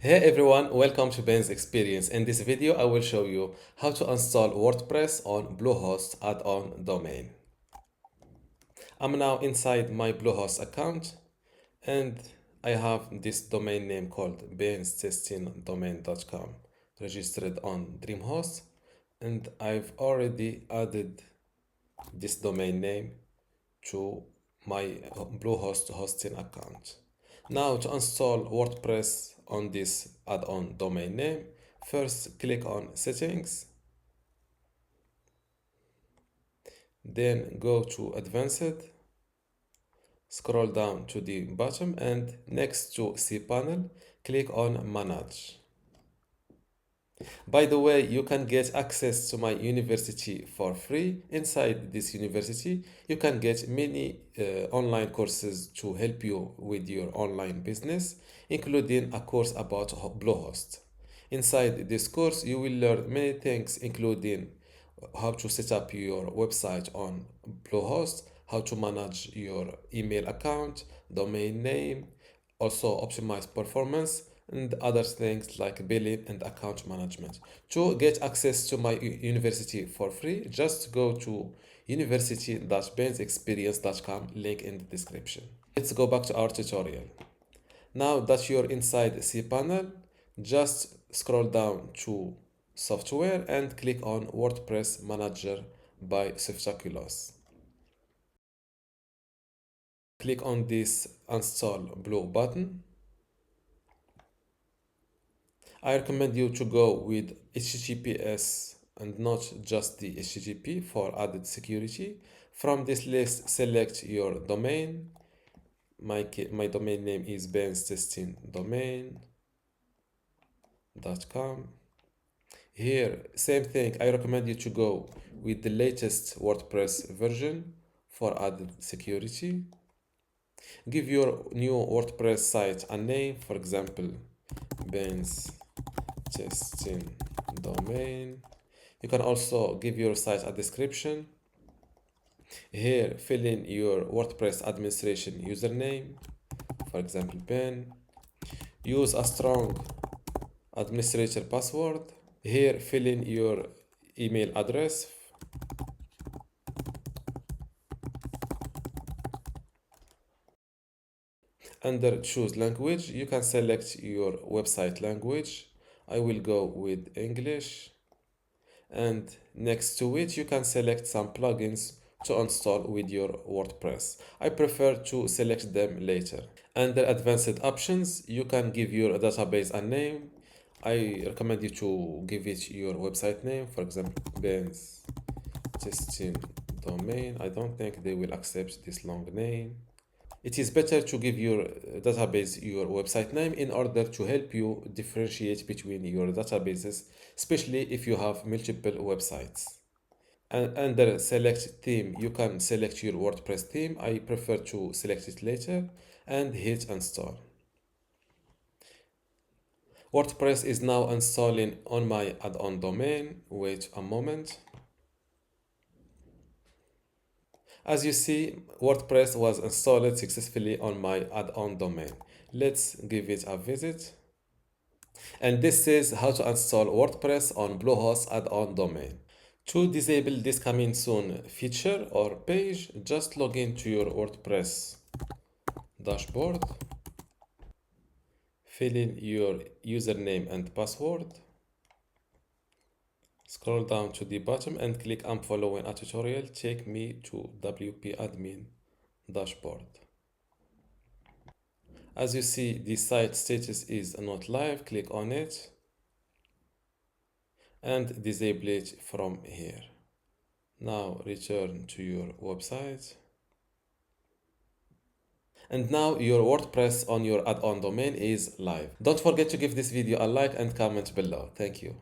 Hey everyone, welcome to Ben's Experience. In this video, I will show you how to install WordPress on Bluehost add-on domain. I'm now inside my Bluehost account and I have this domain name called benstestingdomain.com registered on DreamHost, and I've already added this domain name to my Bluehost hosting account. Now to install WordPress on this add-on domain name, first click on Settings, then go to Advanced, scroll down to the bottom, and next to cPanel, click on Manage. By the way, you can get access to my university for free. Inside this university, you can get many online courses to help you with your online business, including a course about Bluehost. Inside this course, you will learn many things, including how to set up your website on Bluehost, how to manage your email account, domain name, also optimize performance, and other things like billing and account management. To get access to my university for free, just go to university.bensexperience.com, link in the description. Let's go back to our tutorial. Now that you're inside cPanel, just scroll down to Software and click on WordPress Manager by Softaculous. Click on this Install blue button. I recommend you to go with HTTPS and not just the HTTP for added security. From this list, select your domain. My domain name is benstestingdomain.com. Here, same thing, I recommend you to go with the latest WordPress version for added security. Give your new WordPress site a name, for example, Ben's testing domain. You can also give your site a description. Here, fill in your WordPress administration username, for example, Ben. Use a strong administrator password. Here, fill in your email address. Under choose language, you can select your website language. I will go with English. And next to it, you can select some plugins to install with your WordPress. I prefer to select them later. Under advanced options, you can give your database a name. I recommend you to give it your website name, for example, Ben's testing domain. I don't think they will accept this long name. It is better to give your database your website name in order to help you differentiate between your databases, especially if you have multiple websites. And under select theme, you can select your WordPress theme. I prefer to select it later and hit install. WordPress is now installing on my add-on domain. Wait a moment. As you see, WordPress was installed successfully on my add-on domain. Let's give it a visit. And this is how to install WordPress on Bluehost add-on domain. To disable this coming soon feature or page, just log into your WordPress dashboard. Fill in your username and password. Scroll down to the bottom and click I'm following a tutorial. Take me to WP admin dashboard. As you see, the site status is not live. Click on it and disable it from here. Now return to your website. And now your WordPress on your add-on domain is live. Don't forget to give this video a like and comment below. Thank you.